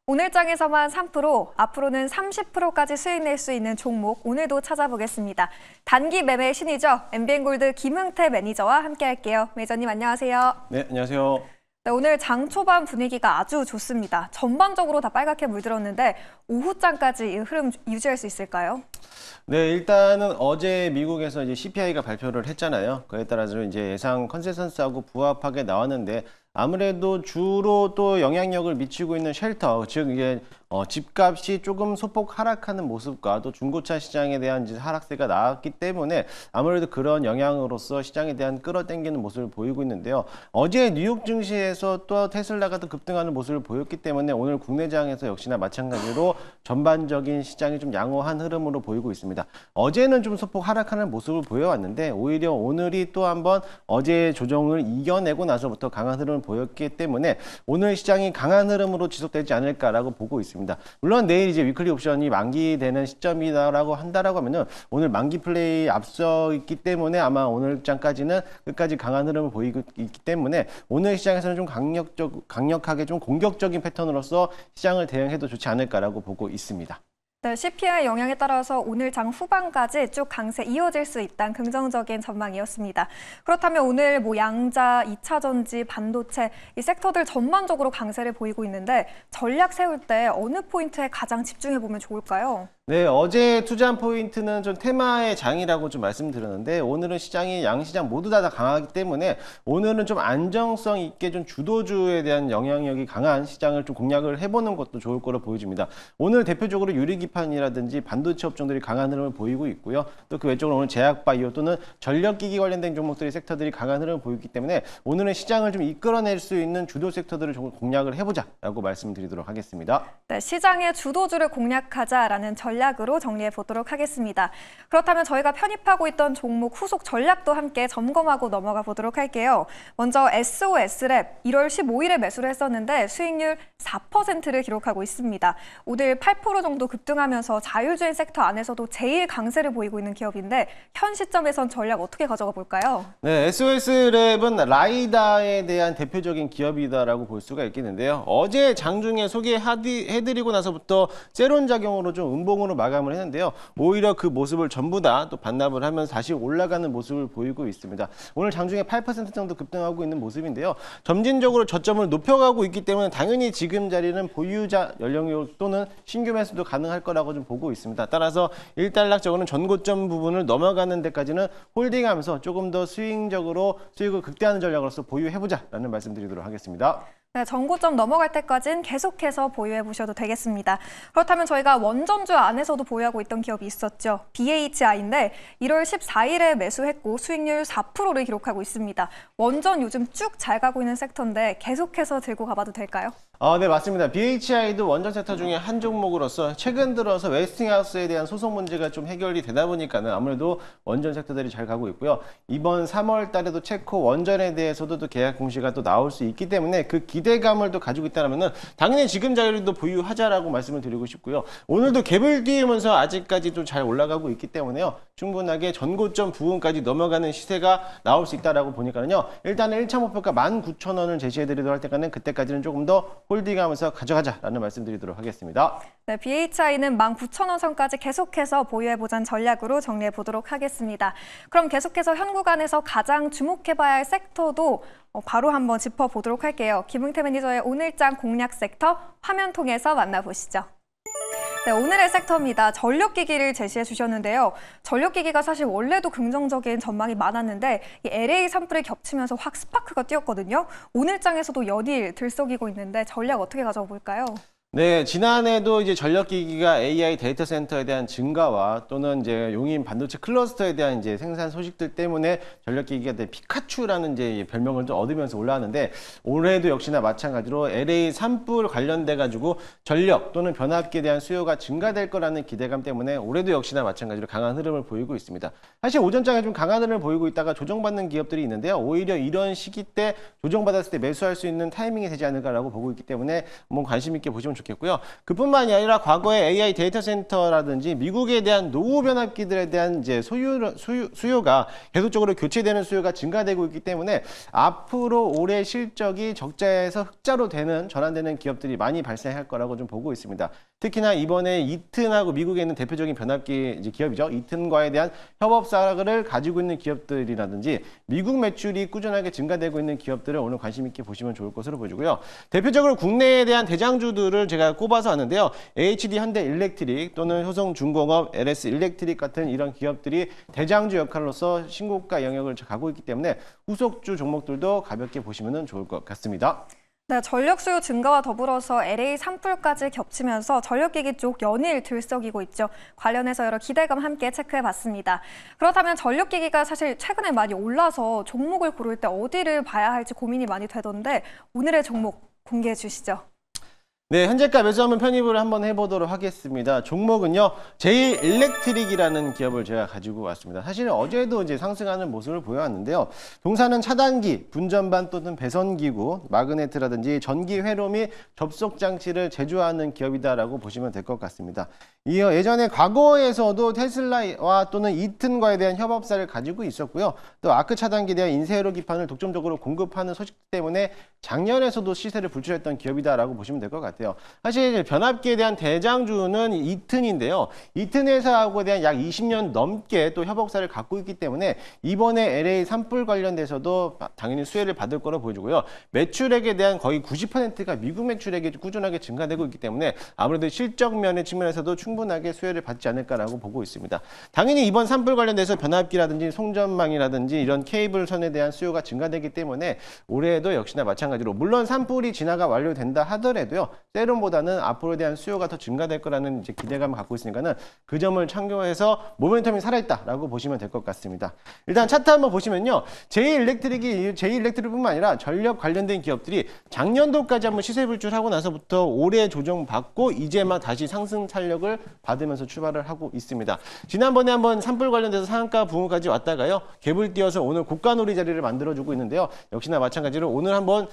오늘 장에서만 3%, 앞으로는 30%까지 수익 낼 수 있는 종목 오늘도 찾아보겠습니다. 단기 매매 신이죠. MBN골드 김흥태 매니저와 함께할게요. 매니저님 안녕하세요. 네, 안녕하세요. 네, 오늘 장 초반 분위기가 아주 좋습니다. 전반적으로 다 빨갛게 물들었는데 오후장까지 이 흐름 유지할 수 있을까요? 네, 일단은 어제 미국에서 이제 CPI가 발표를 했잖아요. 그에 따라서 이제 예상 컨센서스하고 부합하게 나왔는데 아무래도 주로 또 영향력을 미치고 있는 쉘터, 즉 이게 집값이 조금 소폭 하락하는 모습과 또 중고차 시장에 대한 이제 하락세가 나왔기 때문에 아무래도 그런 영향으로서 시장에 대한 끌어당기는 모습을 보이고 있는데요. 어제 뉴욕 증시에서 또 테슬라가 또 급등하는 모습을 보였기 때문에 오늘 국내장에서 역시나 마찬가지로 전반적인 시장이 좀 양호한 흐름으로 보이고 있습니다. 어제는 좀 소폭 하락하는 모습을 보여왔는데 오히려 오늘이 또 한번 어제의 조정을 이겨내고 나서부터 강한 흐름을 보였기 때문에 오늘 시장이 강한 흐름으로 지속되지 않을까라고 보고 있습니다. 물론 내일 이제 위클리 옵션이 만기되는 시점이다라고 한다라고 하면은 오늘 만기 플레이 앞서 있기 때문에 아마 오늘 장까지는 끝까지 강한 흐름을 보이고 있기 때문에 오늘 시장에서는 좀 강력하게 좀 공격적인 패턴으로서 시장을 대응해도 좋지 않을까라고 보고 있습니다. 네, CPI 영향에 따라서 오늘 장 후반까지 쭉 강세 이어질 수 있다는 긍정적인 전망이었습니다. 그렇다면 오늘 양자, 2차 전지, 반도체 이 섹터들 전반적으로 강세를 보이고 있는데 전략 세울 때 어느 포인트에 가장 집중해 보면 좋을까요? 네, 어제 투자한 포인트는 좀 테마의 장이라고 좀 말씀드렸는데 오늘은 시장이 양시장 모두 다 강하기 때문에 오늘은 좀 안정성 있게 좀 주도주에 대한 영향력이 강한 시장을 좀 공략을 해보는 것도 좋을 거로 보여집니다. 오늘 대표적으로 유리기판이라든지 반도체 업종들이 강한 흐름을 보이고 있고요. 또 그 외적으로 오늘 제약바이오 또는 전력기기 관련된 종목들이 섹터들이 강한 흐름을 보이기 때문에 오늘은 시장을 좀 이끌어낼 수 있는 주도 섹터들을 좀 공략을 해보자라고 말씀드리도록 하겠습니다. 네, 시장의 주도주를 공략하자라는 전략으로 정리해 보도록 하겠습니다. 그렇다면 저희가 편입하고 있던 종목 후속 전략도 함께 점검하고 넘어가 보도록 할게요. 먼저 SOS랩 1월 15일에 매수를 했었는데 수익률 4%를 기록하고 있습니다. 오늘 8% 정도 급등하면서 자율주행 섹터 안에서도 제일 강세를 보이고 있는 기업인데 현 시점에선 전략 어떻게 가져가 볼까요? 네, SOS랩은 라이다에 대한 대표적인 기업이다라고 볼 수가 있겠는데요. 어제 장중에 소개해드리고 나서부터 세론작용으로 좀 음봉으로 마감을 했는데요. 오히려 그 모습을 전부 다 또 반납을 하면서 다시 올라가는 모습을 보이고 있습니다. 오늘 장중에 8% 정도 급등하고 있는 모습인데요. 점진적으로 저점을 높여가고 있기 때문에 당연히 지금 자리는 보유자 연령요 또는 신규 매수도 가능할 거라고 좀 보고 있습니다. 따라서 일단락적으로는 전고점 부분을 넘어가는 데까지는 홀딩하면서 조금 더 스윙적으로 수익을 극대화하는 전략으로서 보유해보자라는 말씀드리도록 하겠습니다. 네, 전고점 넘어갈 때까지는 계속해서 보유해 보셔도 되겠습니다. 그렇다면 저희가 원전주 안에서도 보유하고 있던 기업이 있었죠. BHI인데 1월 14일에 매수했고 수익률 4%를 기록하고 있습니다. 원전 요즘 쭉 잘 가고 있는 섹터인데 계속해서 들고 가봐도 될까요? 네, 맞습니다. BHI도 원전 섹터 중에 한 종목으로서 최근 들어서 웨스팅하우스에 대한 소송 문제가 좀 해결이 되다 보니까는 아무래도 원전 섹터들이 잘 가고 있고요. 이번 3월 달에도 체코 원전에 대해서도 또 계약 공시가 또 나올 수 있기 때문에 그 기대감을 또 가지고 있다면은 당연히 지금 자리도 보유하자라고 말씀을 드리고 싶고요. 오늘도 갭을 띄우면서 아직까지도 잘 올라가고 있기 때문에요. 충분하게 전고점 부근까지 넘어가는 시세가 나올 수 있다라고 보니까는요. 일단은 1차 목표가 19,000원을 제시해드리도록 할 때까지는 그때까지는 조금 더 홀딩하면서 가져가자라는 말씀드리도록 하겠습니다. 네, BHI는 19,000원 선까지 계속해서 보유해보자는 전략으로 정리해보도록 하겠습니다. 그럼 계속해서 현 구간에서 가장 주목해봐야 할 섹터도 바로 한번 짚어보도록 할게요. 김흥태 매니저의 오늘장 공략 섹터 화면 통해서 만나보시죠. 네, 오늘의 섹터입니다. 전력기기를 제시해 주셨는데요. 전력기기가 사실 원래도 긍정적인 전망이 많았는데 이 LA 산불이 겹치면서 확 스파크가 뛰었거든요. 오늘 장에서도 연일 들썩이고 있는데 전략 어떻게 가져가 볼까요? 네, 지난해도 이제 전력기기가 AI 데이터 센터에 대한 증가와 또는 이제 용인 반도체 클러스터에 대한 이제 생산 소식들 때문에 전력기기가 피카츄라는 이제 별명을 좀 얻으면서 올라왔는데 올해도 역시나 마찬가지로 LA 산불 관련돼 가지고 전력 또는 변압기에 대한 수요가 증가될 거라는 기대감 때문에 올해도 역시나 마찬가지로 강한 흐름을 보이고 있습니다. 사실 오전장에 좀 강한 흐름을 보이고 있다가 조정받는 기업들이 있는데요. 오히려 이런 시기 때 조정받았을 때 매수할 수 있는 타이밍이 되지 않을까라고 보고 있기 때문에 한번 관심 있게 보시면 좋겠습니다. 좋겠고요. 그뿐만이 아니라 과거에 AI 데이터 센터라든지 미국에 대한 노후 변압기들에 대한 이제 수요가 계속적으로 교체되는 수요가 증가되고 있기 때문에 앞으로 올해 실적이 적자에서 흑자로 전환되는 기업들이 많이 발생할 거라고 좀 보고 있습니다. 특히나 이번에 이튼하고 미국에 있는 대표적인 변압기 이제 기업이죠. 이튼과에 대한 협업사를 가지고 있는 기업들이라든지 미국 매출이 꾸준하게 증가되고 있는 기업들을 오늘 관심 있게 보시면 좋을 것으로 보여지고요. 대표적으로 국내에 대한 대장주들을 제가 꼽아서 하는데요. HD 현대 일렉트릭 또는 효성중공업, LS 일렉트릭 같은 이런 기업들이 대장주 역할로서 신고가 영역을 가고 있기 때문에 후속주 종목들도 가볍게 보시면 좋을 것 같습니다. 네, 전력 수요 증가와 더불어서 LA 산불까지 겹치면서 전력기기 쪽 연일 들썩이고 있죠. 관련해서 여러 기대감 함께 체크해봤습니다. 그렇다면 전력기기가 사실 최근에 많이 올라서 종목을 고를 때 어디를 봐야 할지 고민이 많이 되던데 오늘의 종목 공개해 주시죠. 네, 현재가 매수 한번 편입을 한번 해보도록 하겠습니다. 종목은요, 제일 일렉트릭이라는 기업을 제가 가지고 왔습니다. 사실은 어제도 이제 상승하는 모습을 보여왔는데요. 동사는 차단기, 분전반 또는 배선기구, 마그네트라든지 전기 회로 및 접속 장치를 제조하는 기업이다라고 보시면 될 것 같습니다. 이어 예전에 과거에서도 테슬라와 또는 이튼과에 대한 협업사를 가지고 있었고요. 또 아크 차단기에 대한 인쇄회로 기판을 독점적으로 공급하는 소식 때문에 작년에서도 시세를 불출했던 기업이다라고 보시면 될 것 같아요. 사실 변압기에 대한 대장주는 이튼인데요. 이튼 회사하고에 대한 약 20년 넘게 또 협업사를 갖고 있기 때문에 이번에 LA 산불 관련돼서도 당연히 수혜를 받을 거로 보여지고요. 매출액에 대한 거의 90%가 미국 매출액이 꾸준하게 증가되고 있기 때문에 아무래도 실적면의 측면에서도 충분하게 수혜를 받지 않을까라고 보고 있습니다. 당연히 이번 산불 관련돼서 변압기라든지 송전망이라든지 이런 케이블선에 대한 수요가 증가되기 때문에 올해에도 역시나 마찬가지로 물론 산불이 진화가 완료된다 하더라도요. 세론보다는 앞으로에 대한 수요가 더 증가될 거라는 이제 기대감을 갖고 있으니까는 그 점을 참고해서 모멘텀이 살아있다라고 보시면 될 것 같습니다. 일단 차트 한번 보시면요. 제일일렉트릭뿐만 아니라 전력 관련된 기업들이 작년도까지 한번 시세 불출하고 나서부터 올해 조정받고 이제 막 다시 상승 탄력을 받으면서 출발을 하고 있습니다. 지난번에 한번 산불 관련돼서 상한가 부근까지 왔다가요. 갭을 띄어서 오늘 고가놀이 자리를 만들어주고 있는데요. 역시나 마찬가지로 오늘 한번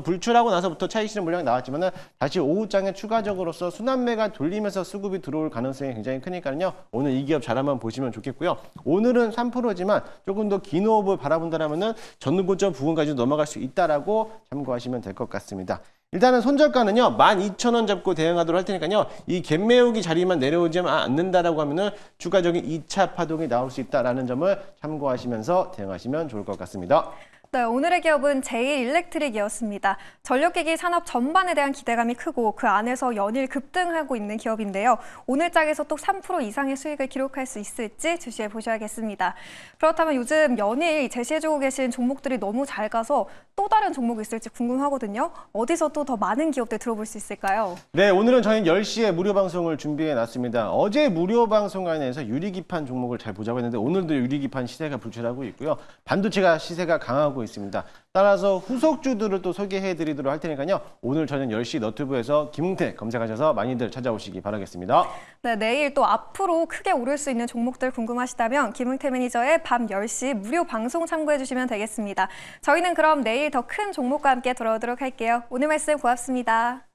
불출하고 나서부터 차익 실현 물량이 나왔지만은 다시 오후장에 추가적으로서 순환매가 돌리면서 수급이 들어올 가능성이 굉장히 크니까요. 오늘 이 기업 잘 한번 보시면 좋겠고요. 오늘은 3%지만 조금 더 긴 호흡을 바라본다면은 전고점 부근까지 넘어갈 수 있다라고 참고하시면 될 것 같습니다. 일단은 손절가는요 12,000원 잡고 대응하도록 할 테니까요. 이 갭 메우기 자리만 내려오지 않는다라고 하면은 추가적인 2차 파동이 나올 수 있다라는 점을 참고하시면서 대응하시면 좋을 것 같습니다. 네, 오늘의 기업은 제일일렉트릭이었습니다. 전력기기 산업 전반에 대한 기대감이 크고 그 안에서 연일 급등하고 있는 기업인데요. 오늘 장에서 또 3% 이상의 수익을 기록할 수 있을지 주시해 보셔야겠습니다. 그렇다면 요즘 연일 제시해주고 계신 종목들이 너무 잘 가서 또 다른 종목이 있을지 궁금하거든요. 어디서 또 더 많은 기업들 들어볼 수 있을까요? 네, 오늘은 저희 10시에 무료 방송을 준비해 놨습니다. 어제 무료 방송 안에서 유리기판 종목을 잘 보자고 했는데 오늘도 유리기판 시세가 불출하고 있고요. 반도체가 시세가 강하고 있습니다. 따라서 후속주들을 또 소개해 드리도록 할 테니까요. 오늘 저녁 10시 너튜브에서 김웅태 검색하셔서 많이들 찾아오시기 바라겠습니다. 네, 내일 또 앞으로 크게 오를 수 있는 종목들 궁금하시다면 김웅태 매니저의 밤 10시 무료 방송 참고해 주시면 되겠습니다. 저희는 그럼 내일 더 큰 종목과 함께 돌아오도록 할게요. 오늘 말씀 고맙습니다.